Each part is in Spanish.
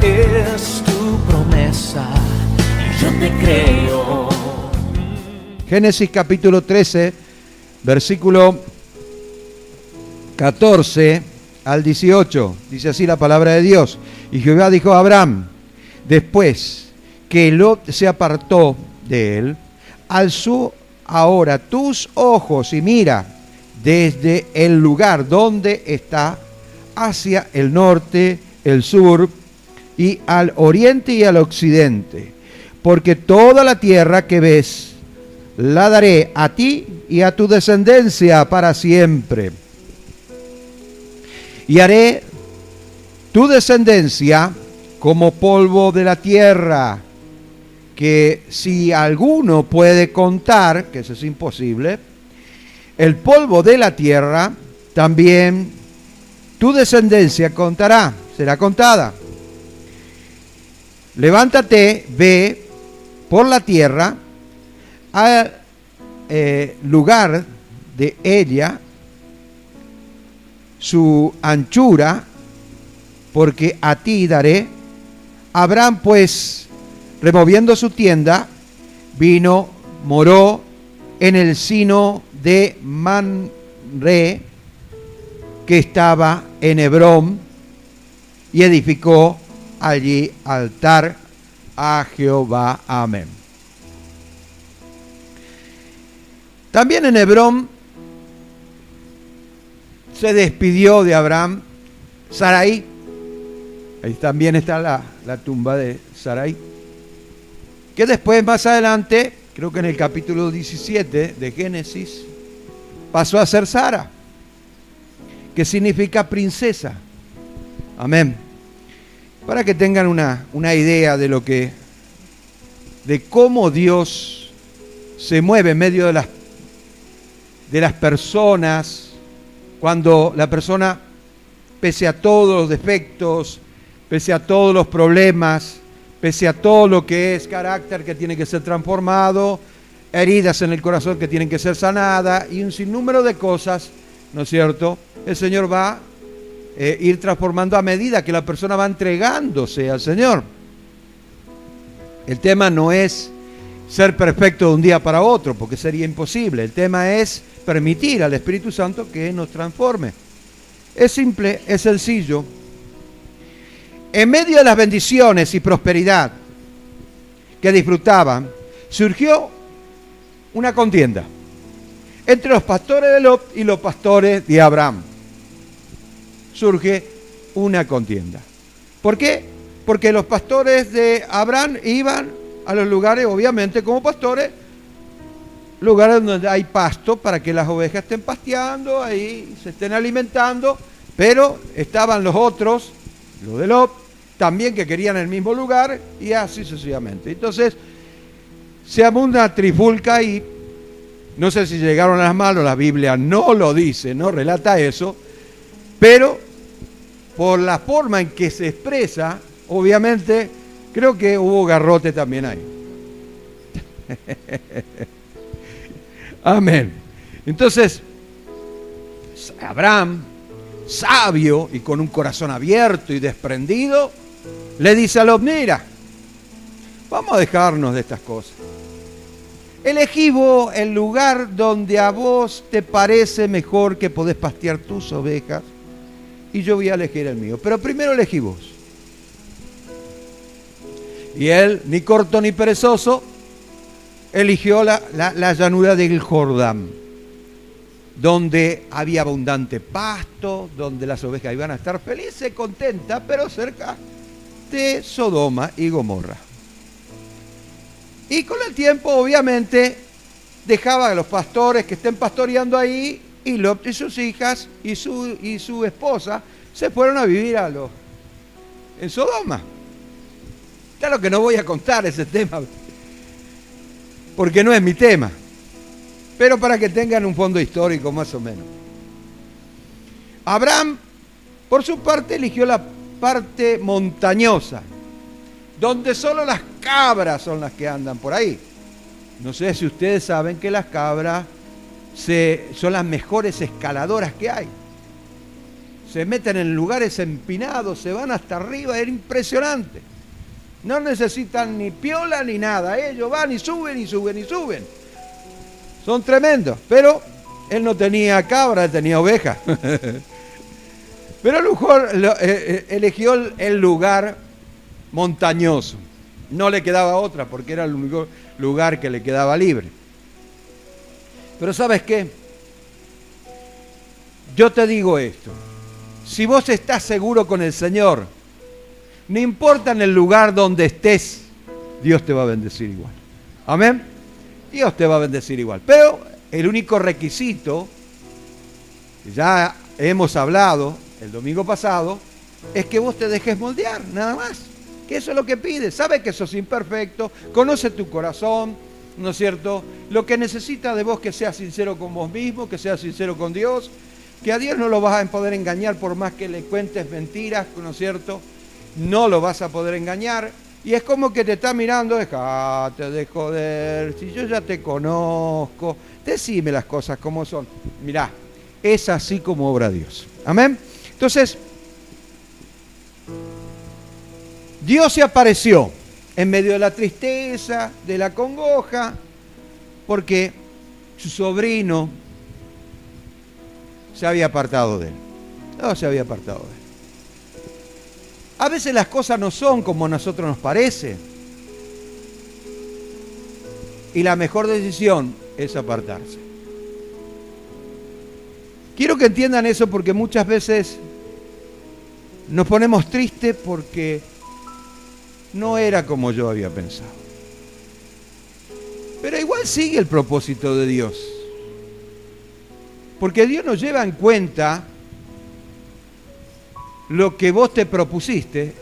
es tu promesa y yo te creo. Génesis capítulo 13, versículo 14 al 18. Dice así la palabra de Dios. Y Jehová dijo a Abraham, después que Lot se apartó de él, alzó ahora tus ojos y mira desde el lugar donde está hacia el norte, el sur y al oriente y al occidente, porque toda la tierra que ves la daré a ti y a tu descendencia para siempre. Y haré tu descendencia como polvo de la tierra, que si alguno puede contar, que eso es imposible, el polvo de la tierra, también tu descendencia contará, será contada. Levántate, ve por la tierra al lugar de ella, su anchura, porque a ti daré. Abraham pues, removiendo su tienda, vino, moró en el sino de Manre, que estaba en Hebrón, y edificó allí altar a Jehová. Amén. También en Hebrón se despidió de Abraham Sarai. Ahí también está la tumba de Sarai, que después, más adelante, creo que en el capítulo 17 de Génesis, pasó a ser Sara, que significa princesa. Amén. Para que tengan una idea de cómo Dios se mueve en medio de las personas, cuando la persona, pese a todos los defectos, pese a todos los problemas, pese a todo lo que es carácter que tiene que ser transformado, heridas en el corazón que tienen que ser sanadas y un sinnúmero de cosas, ¿no es cierto? El Señor va a ir transformando a medida que la persona va entregándose al Señor. El tema no es ser perfecto de un día para otro, porque sería imposible. El tema es permitir al Espíritu Santo que nos transforme. Es simple, es sencillo. En medio de las bendiciones y prosperidad que disfrutaban, surgió una contienda entre los pastores de Lot y los pastores de Abraham. Surge una contienda. ¿Por qué? Porque los pastores de Abraham iban a los lugares, obviamente como pastores, lugares donde hay pasto para que las ovejas estén pasteando, ahí se estén alimentando, pero estaban los otros, los de Lot, también que querían el mismo lugar y así sucesivamente. Entonces, se armó una trifulca y no sé si llegaron a las manos, la Biblia no lo dice, no relata eso, pero por la forma en que se expresa, obviamente, creo que hubo garrote también ahí. Amén. Entonces, Abraham, sabio y con un corazón abierto y desprendido, le dice a Lot, mira, vamos a dejarnos de estas cosas. Elegí vos el lugar donde a vos te parece mejor que podés pastear tus ovejas y yo voy a elegir el mío. Pero primero elegí vos. Y él, ni corto ni perezoso, eligió la llanura del Jordán, donde había abundante pasto, donde las ovejas iban a estar felices, contentas, pero cerca de Sodoma y Gomorra. Y con el tiempo, obviamente, dejaba a los pastores que estén pastoreando ahí, y Lot y sus hijas y su esposa se fueron a vivir en Sodoma. Claro que no voy a contar ese tema, porque no es mi tema, pero para que tengan un fondo histórico más o menos. Abraham, por su parte, eligió la parte montañosa, donde solo las cabras son las que andan por ahí. No sé si ustedes saben que las cabras son las mejores escaladoras que hay. se meten en lugares empinados, se van hasta arriba, era impresionante. No necesitan ni piola ni nada, ellos van y suben y suben y suben. Son tremendos, pero él no tenía cabra, él tenía oveja. Pero a lo mejor eligió el lugar montañoso. No le quedaba otra porque era el único lugar que le quedaba libre. Pero ¿sabes qué? Yo te digo esto. Si vos estás seguro con el Señor, no importa en el lugar donde estés, Dios te va a bendecir igual. Amén. Dios te va a bendecir igual. Pero el único requisito, que ya hemos hablado el domingo pasado, es que vos te dejes moldear, nada más. Que eso es lo que pides. Sabes que sos imperfecto, conoce tu corazón, ¿no es cierto? Lo que necesita de vos que seas sincero con vos mismo, que seas sincero con Dios, que a Dios no lo vas a poder engañar por más que le cuentes mentiras, ¿no es cierto? No lo vas a poder engañar. Y es como que te está mirando, dejate de joder, si yo ya te conozco, decime las cosas como son. Mirá, es así como obra Dios. Amén. Entonces, Dios se apareció en medio de la tristeza, de la congoja, porque su sobrino se había apartado de él. No se había apartado de él. A veces las cosas no son como a nosotros nos parece. Y la mejor decisión es apartarse. Quiero que entiendan eso porque muchas veces nos ponemos tristes porque no era como yo había pensado. Pero igual sigue el propósito de Dios. Porque Dios no lleva en cuenta lo que vos te propusiste,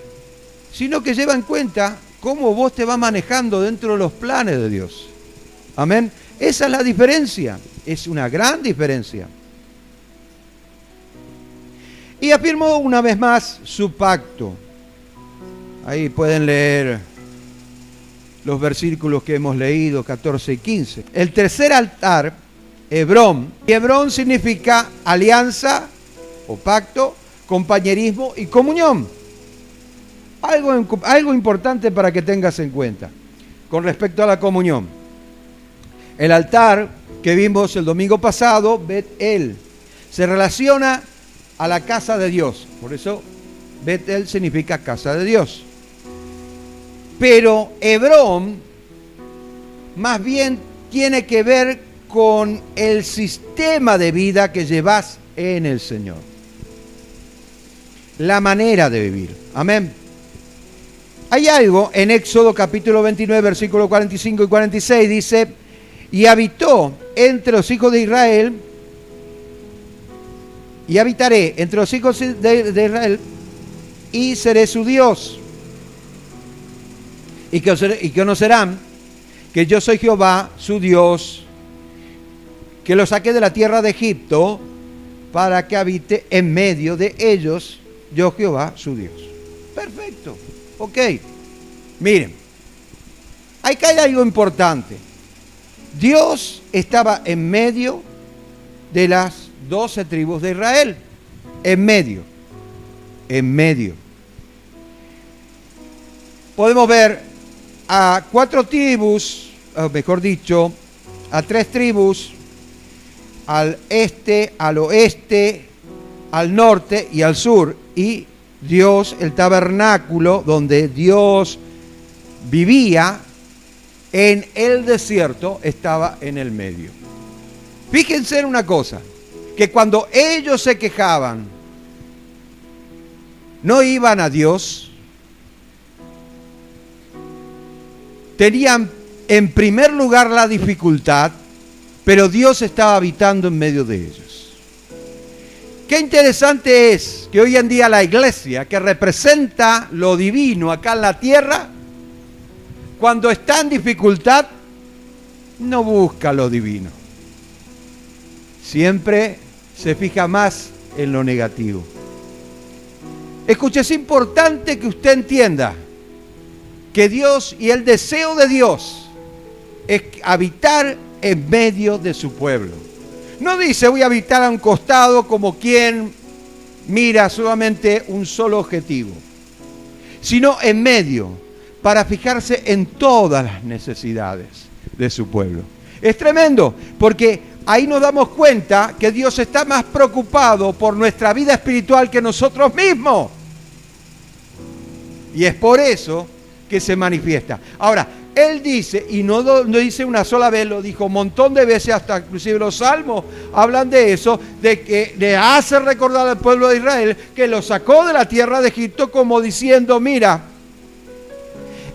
sino que lleva en cuenta cómo vos te vas manejando dentro de los planes de Dios. Amén. Esa es la diferencia. Es una gran diferencia. Y afirmó una vez más su pacto. Ahí pueden leer los versículos que hemos leído, 14 y 15. El tercer altar, Hebrón. Hebrón significa alianza o pacto, compañerismo y comunión. Algo importante para que tengas en cuenta con respecto a la comunión. El altar que vimos el domingo pasado, Bet-El, se relaciona a la casa de Dios. Por eso Bet-El significa casa de Dios. Pero Hebrón más bien tiene que ver con el sistema de vida que llevas en el Señor. La manera de vivir. Amén. Hay algo en Éxodo capítulo 29, versículos 45 y 46, dice, y habitó entre los hijos de Israel, y habitaré entre los hijos de Israel, y seré su Dios. Y conocerán que yo soy Jehová, su Dios, que los saqué de la tierra de Egipto, para que habite en medio de ellos, yo Jehová, su Dios. Perfecto. Ok. Miren, acá hay algo importante. Dios estaba en medio de las 12 tribus de Israel. En medio. En medio. Podemos ver a 4 tribus, o mejor dicho, a 3 tribus, al este, al oeste, al norte y al sur. Y Dios, el tabernáculo donde Dios vivía en el desierto, estaba en el medio. Fíjense en una cosa, que cuando ellos se quejaban, no iban a Dios, tenían en primer lugar la dificultad, pero Dios estaba habitando en medio de ellos. Qué interesante es que hoy en día la iglesia, que representa lo divino acá en la tierra, cuando está en dificultad, no busca lo divino. Siempre se fija más en lo negativo. Escuche, es importante que usted entienda que Dios y el deseo de Dios es habitar en medio de su pueblo. No dice voy a habitar a un costado como quien mira solamente un solo objetivo, sino en medio, para fijarse en todas las necesidades de su pueblo. Es tremendo, porque ahí nos damos cuenta que Dios está más preocupado por nuestra vida espiritual que nosotros mismos. Y es por eso que se manifiesta. Ahora, Él dice, y no dice una sola vez, lo dijo un montón de veces, hasta inclusive los salmos hablan de eso, de que le hace recordar al pueblo de Israel que lo sacó de la tierra de Egipto, como diciendo, mira,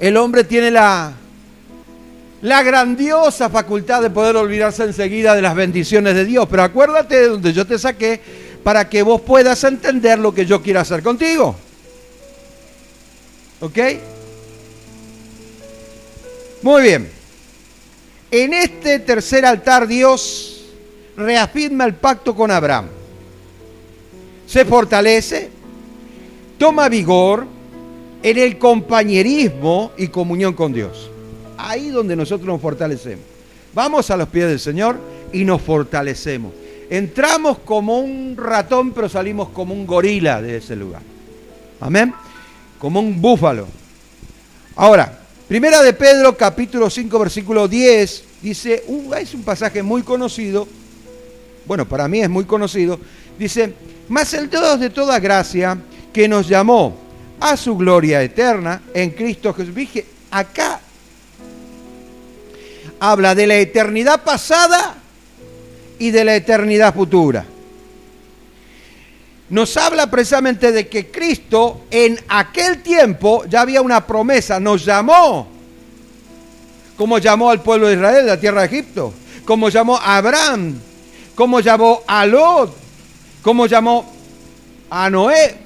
el hombre tiene la grandiosa facultad de poder olvidarse enseguida de las bendiciones de Dios, pero acuérdate de donde yo te saqué para que vos puedas entender lo que yo quiero hacer contigo. ¿Ok? Muy bien. En este tercer altar Dios reafirma el pacto con Abraham. Se fortalece, toma vigor en el compañerismo y comunión con Dios. Ahí donde nosotros nos fortalecemos. Vamos a los pies del Señor y nos fortalecemos. Entramos como un ratón, pero salimos como un gorila de ese lugar. Amén. Como un búfalo. Ahora, Primera de Pedro, capítulo 5, versículo 10, dice, es un pasaje muy conocido, bueno, para mí es muy conocido, dice, mas el Dios de toda gracia, que nos llamó a su gloria eterna en Cristo Jesús. Dije, acá habla de la eternidad pasada y de la eternidad futura. Nos habla precisamente de que Cristo en aquel tiempo ya había una promesa, nos llamó, como llamó al pueblo de Israel de la tierra de Egipto, como llamó a Abraham, como llamó a Lot, como llamó a Noé.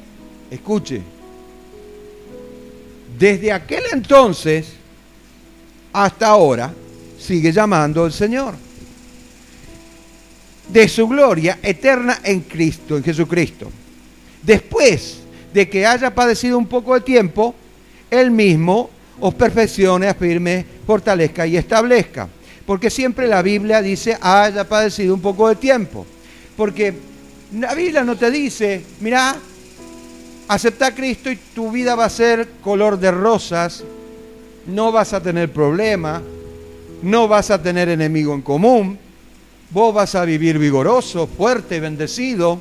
Escuche, desde aquel entonces hasta ahora sigue llamando el Señor. De su gloria eterna en Cristo, en Jesucristo. Después de que haya padecido un poco de tiempo, Él mismo os perfeccione, afirme, fortalezca y establezca. Porque siempre la Biblia dice, haya padecido un poco de tiempo. Porque la Biblia no te dice, mira, acepta a Cristo y tu vida va a ser color de rosas, no vas a tener problema, no vas a tener enemigo en común. Vos vas a vivir vigoroso, fuerte, bendecido,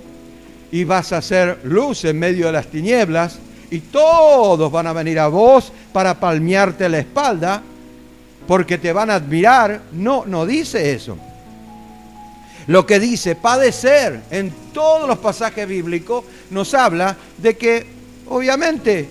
y vas a ser luz en medio de las tinieblas, y todos van a venir a vos para palmearte la espalda, porque te van a admirar. No dice eso. Lo que dice padecer en todos los pasajes bíblicos nos habla de que, obviamente,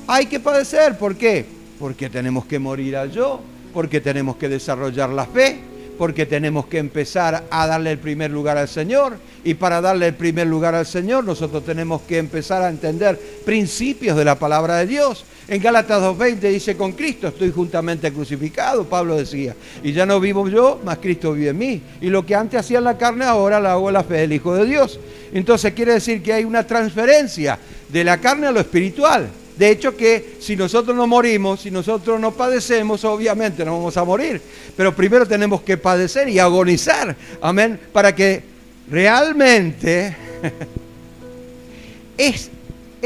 hay que padecer. ¿Por qué? Porque tenemos que morir al yo, porque tenemos que desarrollar la fe, porque tenemos que empezar a darle el primer lugar al Señor, y para darle el primer lugar al Señor nosotros tenemos que empezar a entender principios de la palabra de Dios. En Gálatas 2:20 dice, con Cristo estoy juntamente crucificado, Pablo decía, y ya no vivo yo, mas Cristo vive en mí, y lo que antes hacía en la carne ahora lo hago en la fe del Hijo de Dios. Entonces quiere decir que hay una transferencia de la carne a lo espiritual. De hecho que si nosotros no morimos, si nosotros no padecemos, obviamente no vamos a morir. Pero primero tenemos que padecer y agonizar, amén, para que realmente es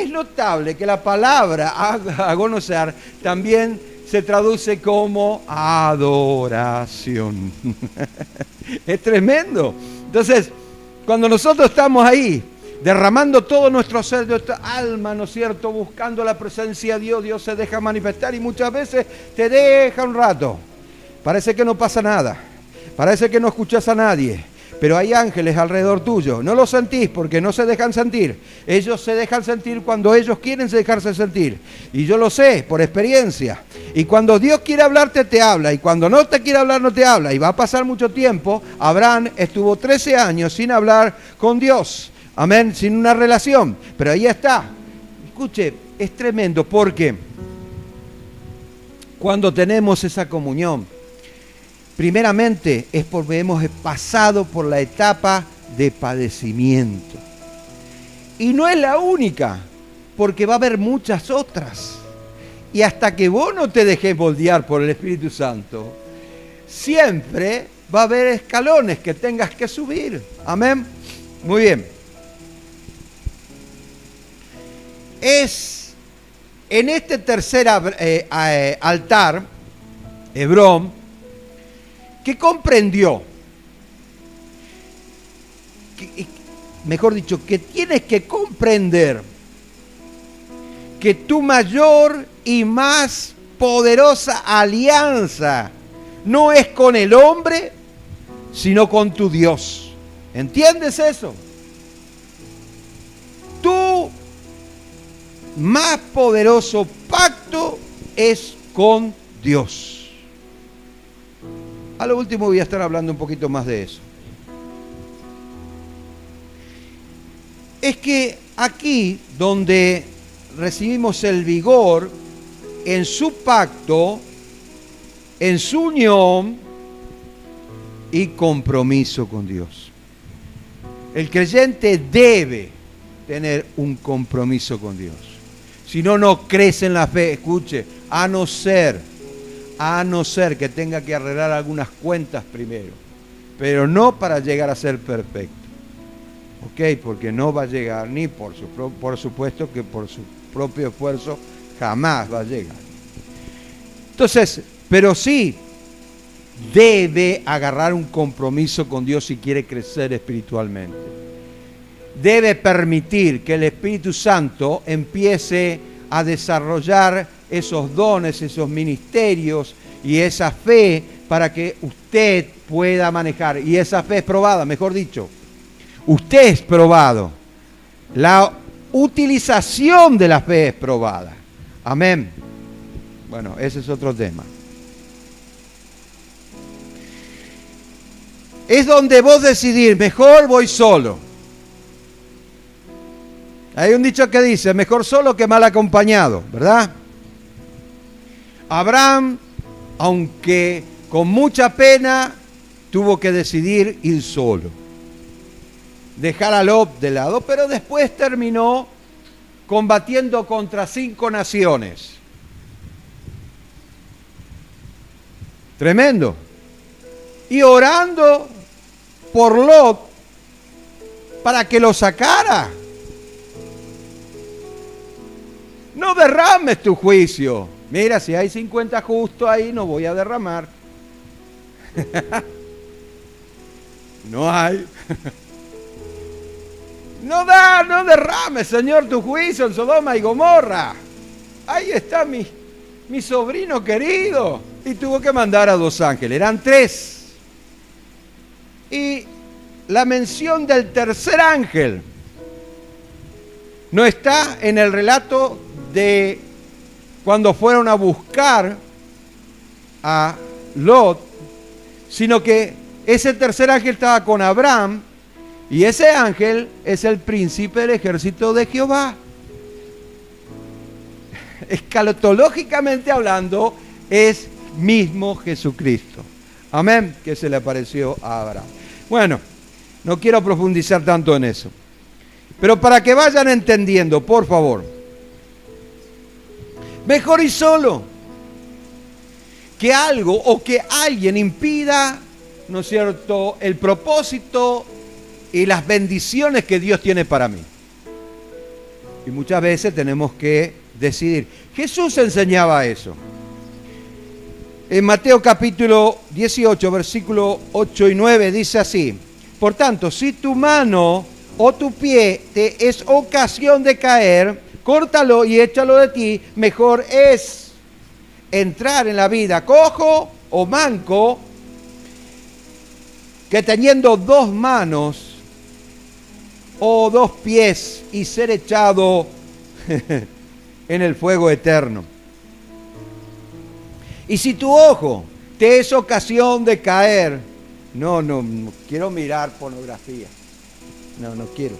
notable que la palabra agonizar también se traduce como adoración. Es tremendo. Entonces, cuando nosotros estamos ahí, derramando todo nuestro ser, nuestra alma, ¿no es cierto?, buscando la presencia de Dios, Dios se deja manifestar y muchas veces te deja un rato. Parece que no pasa nada, parece que no escuchas a nadie, pero hay ángeles alrededor tuyo. No los sentís porque no se dejan sentir. Ellos se dejan sentir cuando ellos quieren dejarse sentir. Y yo lo sé por experiencia. Y cuando Dios quiere hablarte, te habla. Y cuando no te quiere hablar, no te habla. Y va a pasar mucho tiempo. Abraham estuvo 13 años sin hablar con Dios. Amén, sin una relación, pero ahí está. Escuche, es tremendo porque cuando tenemos esa comunión, primeramente es porque hemos pasado por la etapa de padecimiento. Y no es la única, porque va a haber muchas otras. Y hasta que vos no te dejes moldear por el Espíritu Santo, siempre va a haber escalones que tengas que subir. Amén. Muy bien. es en este tercer altar, Hebrón, que comprendió, mejor dicho, que tienes que comprender que tu mayor y más poderosa alianza no es con el hombre, sino con tu Dios. ¿Entiendes eso? Tu más poderoso pacto es con Dios. A lo último voy a estar hablando un poquito más de eso. Es que aquí donde recibimos el vigor en su pacto, en su unión y compromiso con Dios. El creyente debe tener un compromiso con Dios. Si no, no crece en la fe. Escuche, a no ser que tenga que arreglar algunas cuentas primero, pero no para llegar a ser perfecto. ¿Ok? Porque no va a llegar ni por supuesto que por su propio esfuerzo jamás va a llegar. Entonces, pero sí debe agarrar un compromiso con Dios si quiere crecer espiritualmente. Debe permitir que el Espíritu Santo empiece a desarrollar esos dones, esos ministerios y esa fe para que usted pueda manejar. Y esa fe es probada, mejor dicho. Usted es probado. La utilización de la fe es probada. Amén. Bueno, ese es otro tema. Es donde vos decidís, mejor voy solo. Hay un dicho que dice, mejor solo que mal acompañado, ¿verdad? Abraham, aunque con mucha pena, tuvo que decidir ir solo. Dejar a Lot de lado, pero después terminó combatiendo contra 5 naciones. Tremendo. Y orando por Lot para que lo sacara. No derrames tu juicio. Mira, si hay 50 justos ahí, no voy a derramar. No hay. No derrames, Señor, tu juicio en Sodoma y Gomorra. Ahí está mi sobrino querido. Y tuvo que mandar a 2 ángeles. Eran 3. Y la mención del tercer ángel no está en el relato de cuando fueron a buscar a Lot, sino que ese tercer ángel estaba con Abraham y ese ángel es el príncipe del ejército de Jehová. Escatológicamente hablando, es mismo Jesucristo. Amén, que se le apareció a Abraham. Bueno, no quiero profundizar tanto en eso, pero para que vayan entendiendo, por favor, mejor ir solo que algo o que alguien impida, ¿no es cierto?, el propósito y las bendiciones que Dios tiene para mí. Y muchas veces tenemos que decidir. Jesús enseñaba eso. En Mateo capítulo 18, versículo 8 y 9 dice así: por tanto, si tu mano o tu pie te es ocasión de caer, córtalo y échalo de ti. Mejor es entrar en la vida cojo o manco que teniendo 2 manos o 2 pies y ser echado en el fuego eterno. Y si tu ojo te es ocasión de caer, no quiero mirar pornografía. No quiero.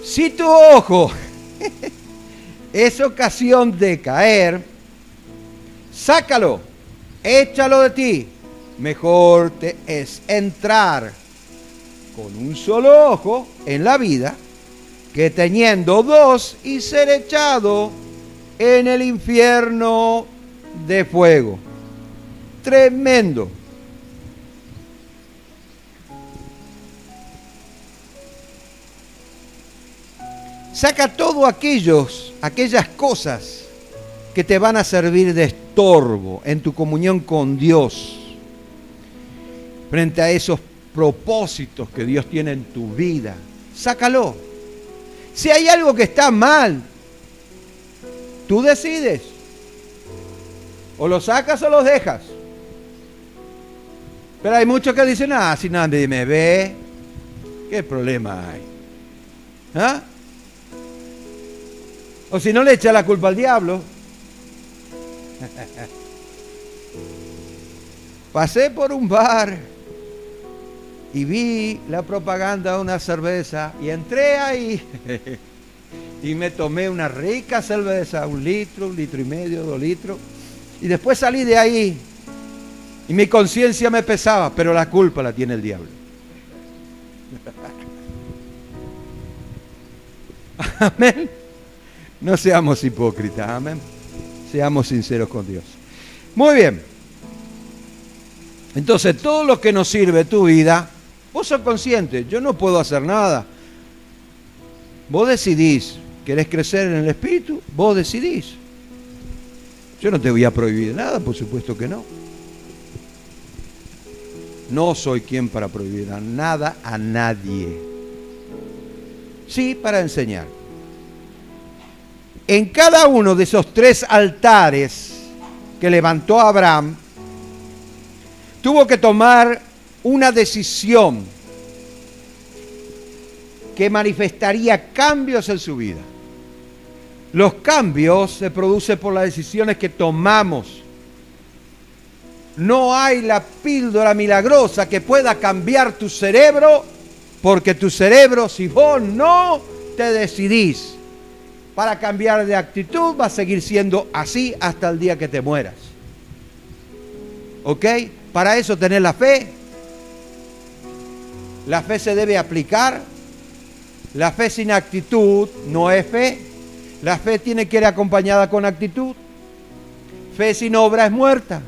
Si tu ojo es ocasión de caer, sácalo, échalo de ti. Mejor te es entrar con un solo ojo en la vida que teniendo 2 y ser echado en el infierno de fuego. Tremendo. Saca todo aquellas cosas que te van a servir de estorbo en tu comunión con Dios, frente a esos propósitos que Dios tiene en tu vida. Sácalo. Si hay algo que está mal, tú decides. O lo sacas o lo dejas. Pero hay muchos que dicen, si nadie me ve, ¿qué problema hay? ¿Ah? O si no, le echa la culpa al diablo. Pasé por un bar y vi la propaganda de una cerveza y entré ahí y me tomé una rica cerveza, 1 litro, 1,5 litros, 2 litros, y después salí de ahí y mi conciencia me pesaba, pero la culpa la tiene el diablo. Amén. No seamos hipócritas, amén. Seamos sinceros con Dios. Muy bien. Entonces, todo lo que nos sirve tu vida, vos sos consciente, yo no puedo hacer nada. Vos decidís, ¿querés crecer en el Espíritu? Vos decidís. Yo no te voy a prohibir nada, por supuesto que no. No soy quien para prohibir nada a nadie. Sí, para enseñar. En cada uno de esos 3 altares que levantó Abraham, tuvo que tomar una decisión que manifestaría cambios en su vida. Los cambios se producen por las decisiones que tomamos. No hay la píldora milagrosa que pueda cambiar tu cerebro, porque tu cerebro, si vos no te decidís para cambiar de actitud, va a seguir siendo así hasta el día que te mueras. ¿Ok? Para eso tenés la fe. La fe se debe aplicar. La fe sin actitud no es fe. La fe tiene que ir acompañada con actitud. Fe sin obra es muerta.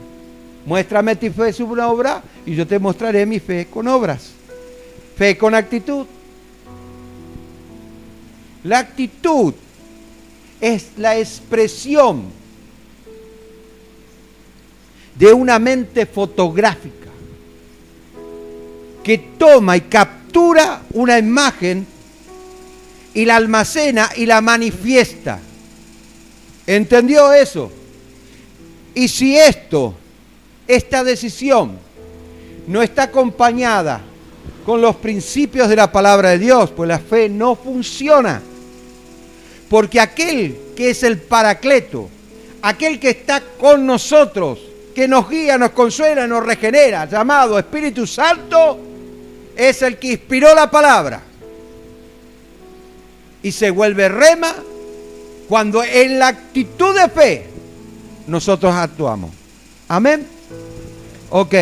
Muéstrame tu fe sin obra y yo te mostraré mi fe con obras. Fe con actitud. La actitud es la expresión de una mente fotográfica que toma y captura una imagen y la almacena y la manifiesta. ¿Entendió eso? Y si esta decisión no está acompañada con los principios de la palabra de Dios, pues la fe no funciona. Porque aquel que es el Paracleto, aquel que está con nosotros, que nos guía, nos consuela, nos regenera, llamado Espíritu Santo, es el que inspiró la palabra. Y se vuelve rema cuando en la actitud de fe nosotros actuamos. Amén. Ok,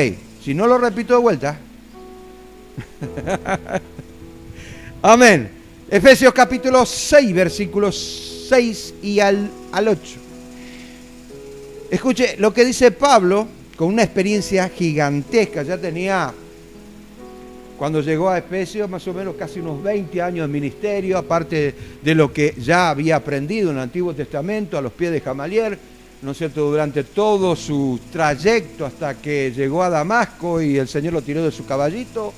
si no lo repito de vuelta. Amén. Efesios capítulo 6, versículos 6 y al 8. Escuche lo que dice Pablo con una experiencia gigantesca. Ya tenía, cuando llegó a Efesios, más o menos casi unos 20 años de ministerio, aparte de lo que ya había aprendido en el Antiguo Testamento a los pies de Gamaliel, ¿no es cierto?, durante todo su trayecto hasta que llegó a Damasco y el Señor lo tiró de su caballito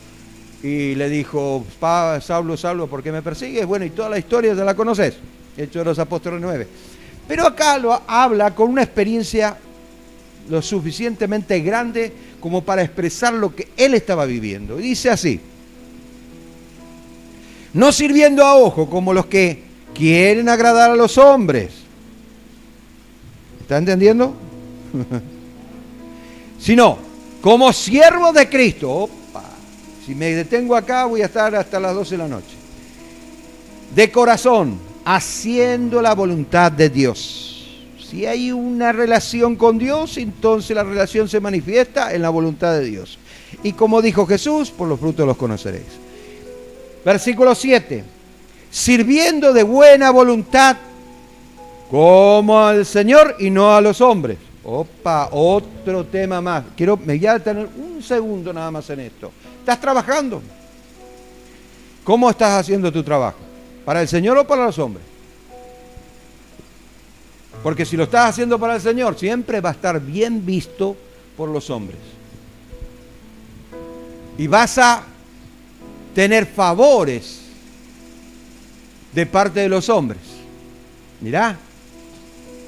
y le dijo, Saulo, Saulo, ¿por qué me persigues? Bueno, y toda la historia ya la conoces, Hechos de los Apóstoles 9. Pero acá lo habla con una experiencia lo suficientemente grande como para expresar lo que él estaba viviendo. Y dice así: no sirviendo a ojo como los que quieren agradar a los hombres. ¿Está entendiendo? Sino como siervo de Cristo. Opa, si me detengo acá voy a estar hasta las 12 de la noche. De corazón, haciendo la voluntad de Dios. Si hay una relación con Dios, entonces la relación se manifiesta en la voluntad de Dios. Y como dijo Jesús, por los frutos los conoceréis. Versículo 7. Sirviendo de buena voluntad como al Señor y no a los hombres. Opa, otro tema más. Me voy a detener un segundo nada más en esto. ¿Estás trabajando? ¿Cómo estás haciendo tu trabajo? ¿Para el Señor o para los hombres? Porque si lo estás haciendo para el Señor, siempre va a estar bien visto por los hombres. Y vas a tener favores de parte de los hombres. Mirá,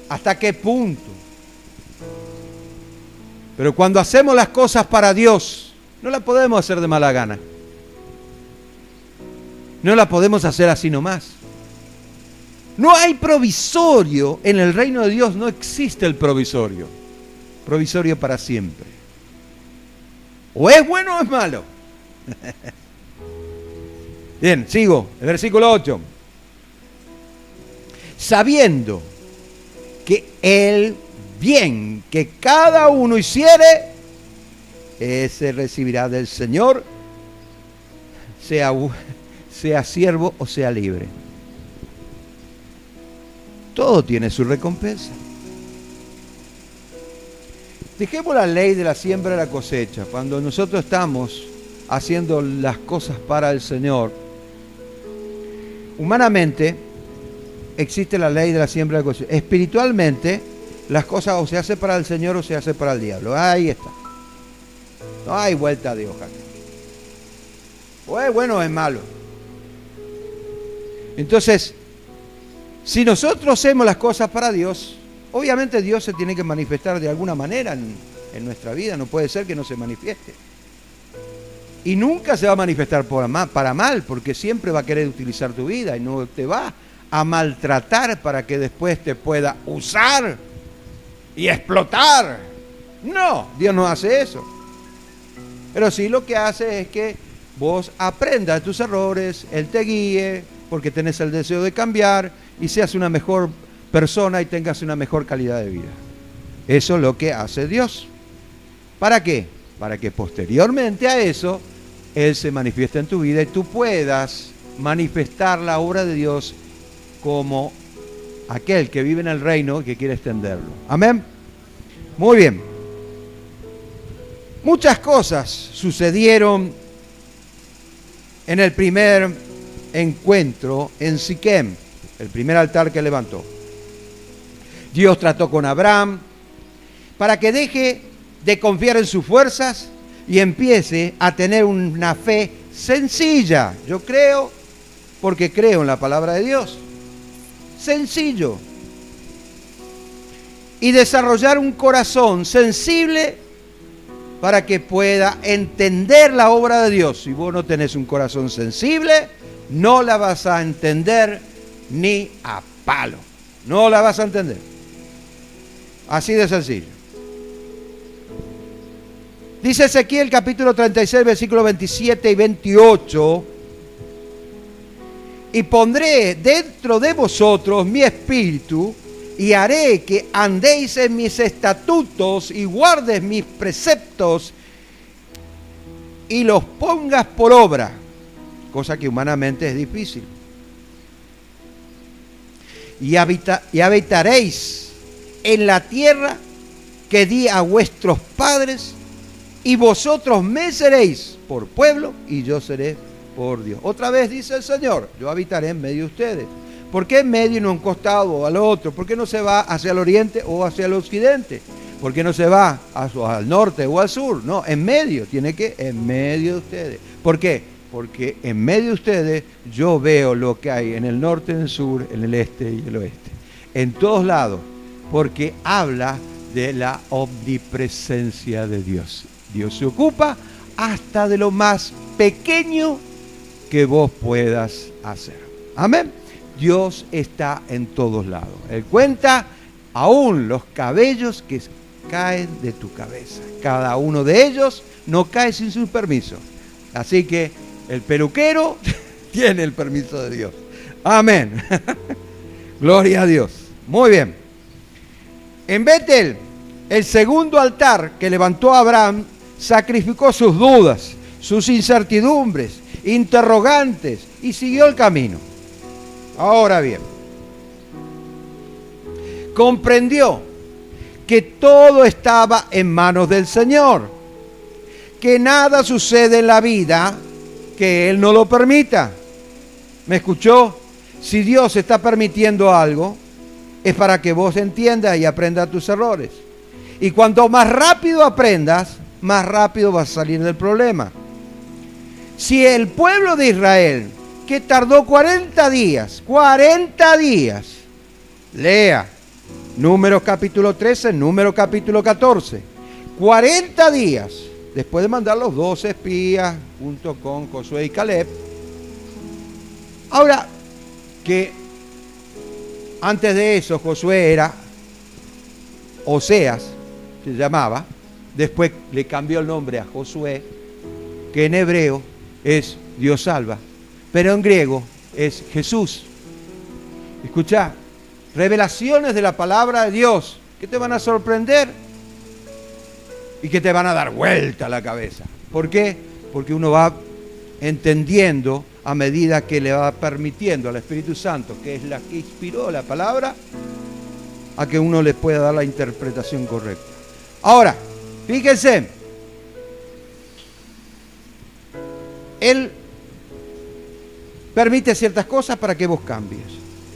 ¿hasta qué punto? Pero cuando hacemos las cosas para Dios, no las podemos hacer de mala gana. No las podemos hacer así nomás. No hay provisorio. En el reino de Dios no existe el provisorio. Provisorio para siempre. O es bueno o es malo. Bien, sigo. El versículo 8. Sabiendo que el bien que cada uno hiciere, ese recibirá del Señor, sea siervo o sea libre. Todo tiene su recompensa. Dejemos la ley de la siembra y la cosecha. Cuando nosotros estamos haciendo las cosas para el Señor, humanamente existe la ley de la siembra y la cosecha. Espiritualmente, las cosas o se hace para el Señor o se hace para el diablo. Ahí está. No hay vuelta de hoja. O es bueno o es malo. Entonces, si nosotros hacemos las cosas para Dios, obviamente Dios se tiene que manifestar de alguna manera en nuestra vida. No puede ser que no se manifieste. Y nunca se va a manifestar para mal, porque siempre va a querer utilizar tu vida y no te va a maltratar para que después te pueda usar y explotar. No, Dios no hace eso. Pero sí lo que hace es que vos aprendas de tus errores, Él te guíe, porque tenés el deseo de cambiar y seas una mejor persona y tengas una mejor calidad de vida. Eso es lo que hace Dios. ¿Para qué? Para que posteriormente a eso, Él se manifieste en tu vida y tú puedas manifestar la obra de Dios como aquel que vive en el reino y que quiere extenderlo. Amén. Muy bien. Muchas cosas sucedieron en el primer encuentro en Siquem, el primer altar que levantó. Dios trató con Abraham para que deje de confiar en sus fuerzas y empiece a tener una fe sencilla. Yo creo porque creo en la palabra de Dios. Sencillo. Y desarrollar un corazón sensible para que pueda entender la obra de Dios. Si vos no tenés un corazón sensible, no la vas a entender ni a palo. No la vas a entender. Así de sencillo. Dice Ezequiel capítulo 36, versículos 27 y 28. Y pondré dentro de vosotros mi espíritu y haré que andéis en mis estatutos y guardes mis preceptos y los pongas por obra, cosa que humanamente es difícil. Y habitaréis en la tierra que di a vuestros padres, y vosotros me seréis por pueblo y yo seré por Dios. Otra vez dice el Señor, yo habitaré en medio de ustedes. ¿Por qué en medio y no a un costado o al otro? ¿Por qué no se va hacia el oriente o hacia el occidente? ¿Por qué no se va al norte o al sur? No, en medio, tiene que en medio de ustedes. ¿Por qué? Porque en medio de ustedes yo veo lo que hay en el norte, en el sur, en el este y el oeste. En todos lados, porque habla de la omnipresencia de Dios. Dios se ocupa hasta de lo más pequeño que vos puedas hacer. Amén. Dios está en todos lados. Él cuenta aún los cabellos que caen de tu cabeza. Cada uno de ellos no cae sin su permiso. Así que el peluquero tiene el permiso de Dios. Amén. Gloria a Dios. Muy bien. En Betel, el segundo altar que levantó Abraham, sacrificó sus dudas, sus incertidumbres, interrogantes y siguió el camino. Ahora bien, comprendió que todo estaba en manos del Señor, que nada sucede en la vida que Él no lo permita. ¿Me escuchó? Si Dios está permitiendo algo, es para que vos entiendas y aprendas tus errores. Y cuanto más rápido aprendas, más rápido vas a salir del problema. Si el pueblo de Israel, que tardó 40 días, lea Números capítulo 13, Números capítulo 14, 40 días, después de mandar los 12 espías, junto con Josué y Caleb. Ahora, que antes de eso Josué era Oseas, se llamaba, después le cambió el nombre a Josué, que en hebreo es Dios salva, pero en griego es Jesús. Escuchá, revelaciones de la palabra de Dios que te van a sorprender y que te van a dar vuelta a la cabeza. ¿Por qué? Porque uno va entendiendo a medida que le va permitiendo al Espíritu Santo, que es la que inspiró la palabra, a que uno le pueda dar la interpretación correcta. Ahora, fíjense, Él permite ciertas cosas para que vos cambies.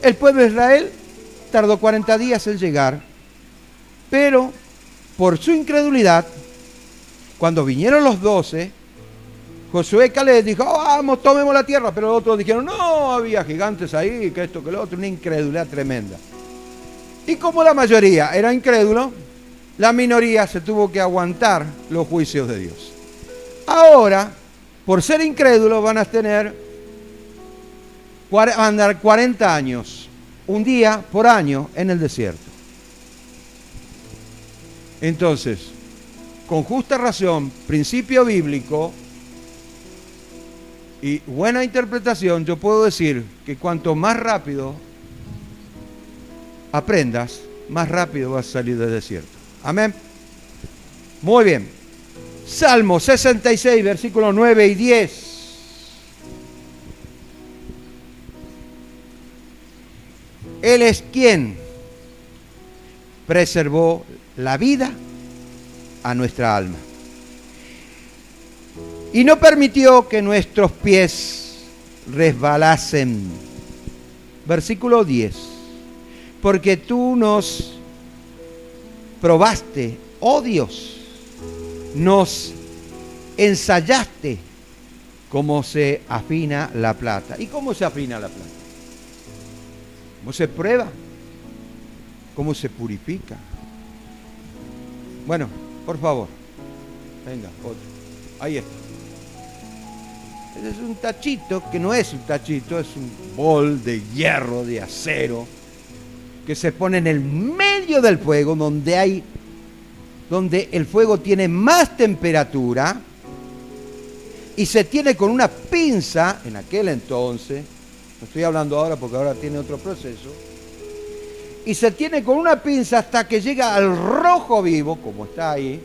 El pueblo de Israel tardó 40 días en llegar, pero por su incredulidad, cuando vinieron los 12, Josué y Caleb dijo, vamos, tomemos la tierra, pero los otros dijeron, no, había gigantes ahí, que esto, que lo otro, una incredulidad tremenda. Y como la mayoría era incrédulo, la minoría se tuvo que aguantar los juicios de Dios. Ahora, por ser incrédulos, van a andar 40 años, un día por año en el desierto. Entonces, con justa razón, principio bíblico y buena interpretación, yo puedo decir que cuanto más rápido aprendas, más rápido vas a salir del desierto. Amén. Muy bien. Salmo 66, versículos 9 y 10. Él es quien preservó la vida a nuestra alma y no permitió que nuestros pies resbalasen. Versículo 10. Porque tú nos probaste, oh Dios, nos ensayaste cómo se afina la plata. ¿Y cómo se afina la plata? ¿Cómo se prueba? ¿Cómo se purifica? Bueno, por favor. Venga, otro. Ahí está. Ese es un tachito, que no es un tachito, es un bol de hierro, de acero, que se pone en el medio del fuego, donde el fuego tiene más temperatura, y se tiene con una pinza, en aquel entonces, no estoy hablando ahora porque ahora tiene otro proceso, y se tiene con una pinza hasta que llega al rojo vivo, como está ahí.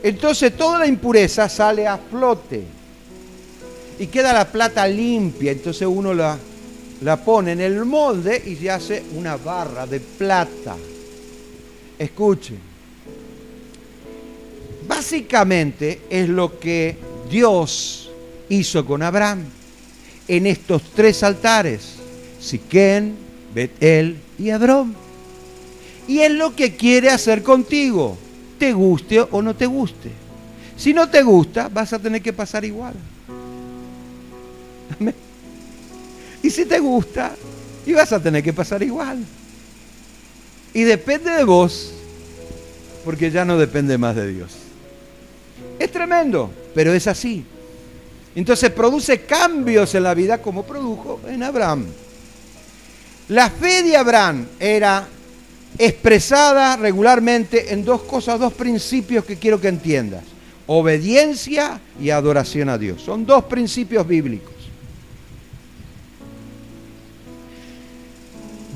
Entonces toda la impureza sale a flote y queda la plata limpia. Entonces uno la pone en el molde y se hace una barra de plata. Escuchen, básicamente es lo que Dios hizo con Abraham en estos 3 altares: Siquén, Betel y Hebrón. Y es lo que quiere hacer contigo, te guste o no te guste. Si no te gusta, vas a tener que pasar igual. Amén. Y si te gusta, y vas a tener que pasar igual. Y depende de vos, porque ya no depende más de Dios. Es tremendo, pero es así. Entonces produce cambios en la vida como produjo en Abraham. La fe de Abraham era expresada regularmente en 2 cosas, 2 principios que quiero que entiendas: obediencia y adoración a Dios. Son 2 principios bíblicos.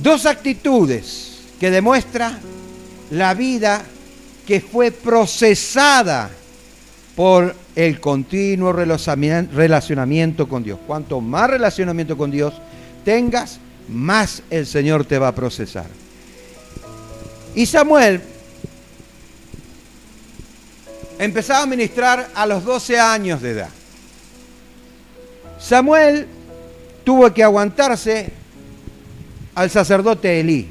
2 actitudes que demuestran la vida que fue procesada por el continuo relacionamiento con Dios. Cuanto más relacionamiento con Dios tengas, más el Señor te va a procesar. Y Samuel empezaba a ministrar a los 12 años de edad. Samuel tuvo que aguantarse al sacerdote Elí,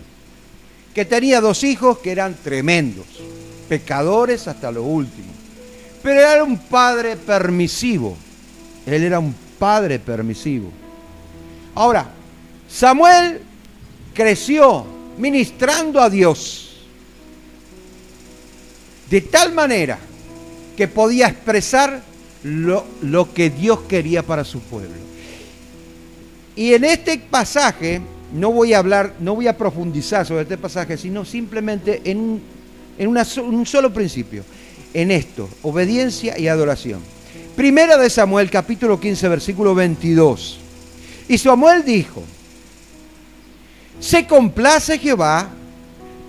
que tenía 2 hijos que eran tremendos, pecadores hasta lo último. Pero era un padre permisivo. Él era un padre permisivo. Ahora, Samuel creció ministrando a Dios de tal manera que podía expresar lo que Dios quería para su pueblo. Y en este pasaje, no voy a profundizar sobre este pasaje, sino simplemente en un solo principio. En esto, obediencia y adoración. Primera de Samuel, capítulo 15, versículo 22. Y Samuel dijo: se complace Jehová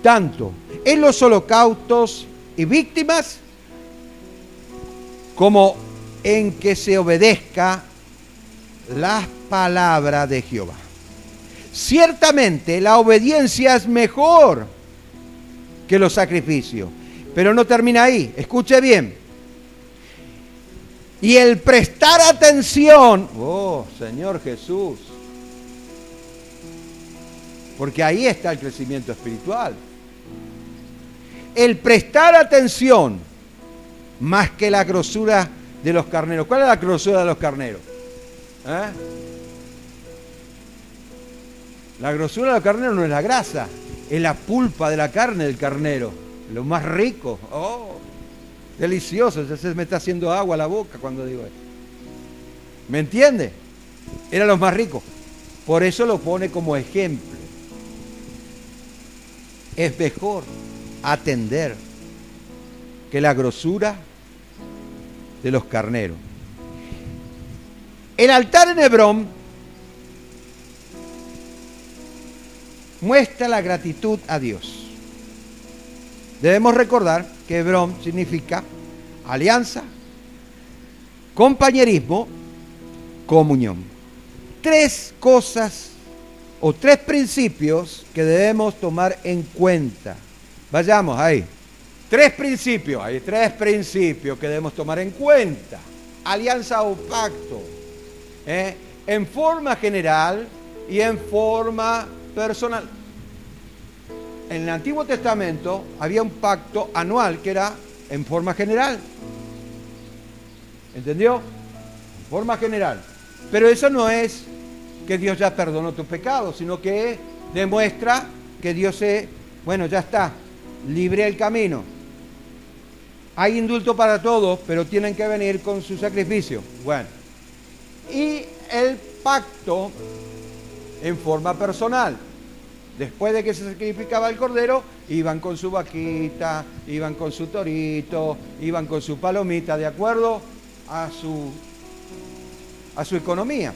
tanto en los holocaustos y víctimas como en que se obedezca las palabras de Jehová. Ciertamente la obediencia es mejor que los sacrificios. Pero no termina ahí, escuche bien. Y el prestar atención, oh Señor Jesús, porque ahí está el crecimiento espiritual. El prestar atención más que la grosura de los carneros. ¿Cuál es la grosura de los carneros? La grosura de los carneros no es la grasa, es la pulpa de la carne del carnero. Lo más rico, oh, delicioso, ya se me está haciendo agua a la boca cuando digo esto. ¿Me entiende? Era lo más rico. Por eso lo pone como ejemplo. Es mejor atender que la grosura de los carneros. El altar en Hebrón muestra la gratitud a Dios. Debemos recordar que Hebrón significa alianza, compañerismo, comunión. 3 cosas o 3 principios que debemos tomar en cuenta. Vayamos ahí. 3 principios, hay 3 principios que debemos tomar en cuenta. Alianza o pacto, en forma general y en forma personal. En el Antiguo Testamento había un pacto anual que era en forma general. ¿Entendió? En forma general. Pero eso no es que Dios ya perdonó tus pecados, sino que demuestra que Dios ya está, libre el camino. Hay indulto para todos, pero tienen que venir con su sacrificio. Bueno. Y el pacto en forma personal. Después de que se sacrificaba el cordero, iban con su vaquita, iban con su torito, iban con su palomita, de acuerdo a su economía.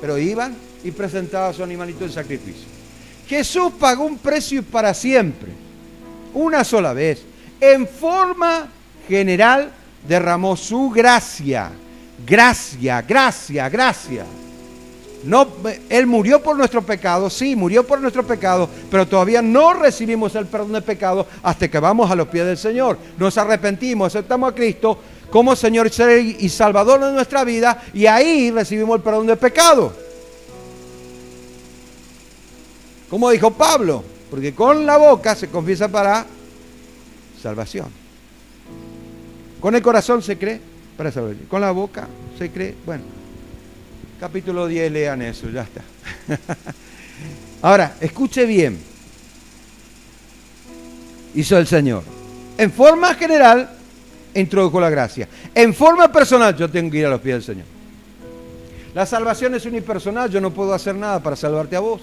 Pero iban y presentaban su animalito en sacrificio. Jesús pagó un precio para siempre, una sola vez. En forma general derramó su gracia. Gracia, gracia, gracia. No, Él murió por nuestro pecado, sí, murió por nuestro pecado, pero todavía no recibimos el perdón de pecado hasta que vamos a los pies del Señor. Nos arrepentimos, aceptamos a Cristo como Señor y Salvador de nuestra vida y ahí recibimos el perdón de pecado. Como dijo Pablo, porque con la boca se confiesa para salvación. Con el corazón se cree para salvación. Con la boca se cree, bueno. Capítulo 10, lean eso, ya está. Ahora, escuche bien. Hizo el Señor. En forma general, introdujo la gracia. En forma personal, yo tengo que ir a los pies del Señor. La salvación es unipersonal, yo no puedo hacer nada para salvarte a vos.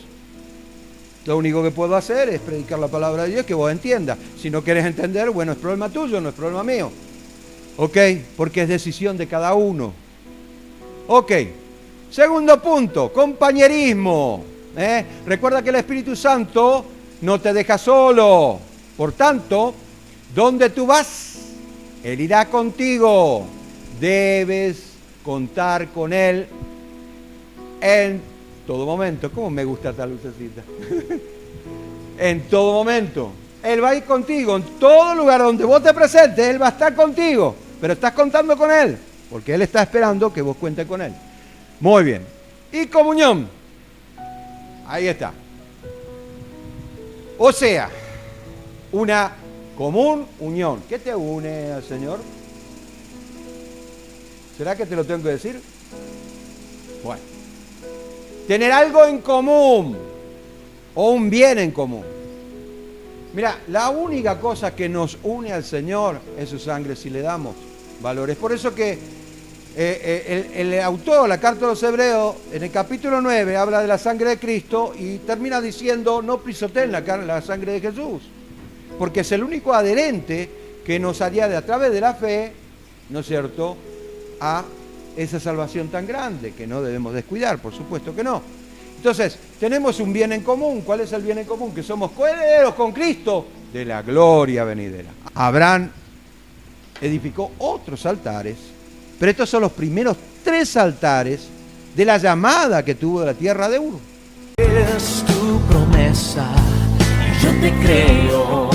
Lo único que puedo hacer es predicar la palabra de Dios, que vos entiendas. Si no quieres entender, bueno, es problema tuyo, no es problema mío. ¿Ok? Porque es decisión de cada uno. ¿Ok? Segundo punto, compañerismo. Recuerda que el Espíritu Santo no te deja solo. Por tanto, donde tú vas, Él irá contigo. Debes contar con Él en todo momento. ¿Cómo me gusta esta lucecita? En todo momento. Él va a ir contigo. En todo lugar donde vos te presentes, Él va a estar contigo. Pero estás contando con Él, porque Él está esperando que vos cuentes con Él. Muy bien. Y comunión. Ahí está. O sea, una común unión. ¿Qué te une al Señor? ¿Será que te lo tengo que decir? Bueno. Tener algo en común o un bien en común. Mira, la única cosa que nos une al Señor es su sangre si le damos valores. Por eso que el autor de la carta de los Hebreos, en el capítulo 9, habla de la sangre de Cristo y termina diciendo, no pisoteen la sangre de Jesús, porque es el único adherente que nos añade a través de la fe, ¿no es cierto?, a esa salvación tan grande, que no debemos descuidar, por supuesto que no. Entonces, tenemos un bien en común. ¿Cuál es el bien en común? Que somos coherederos con Cristo de la gloria venidera. Abraham edificó otros altares, pero estos son los primeros 3 altares de la llamada que tuvo de la tierra de Ur. Es tu promesa y yo te creo.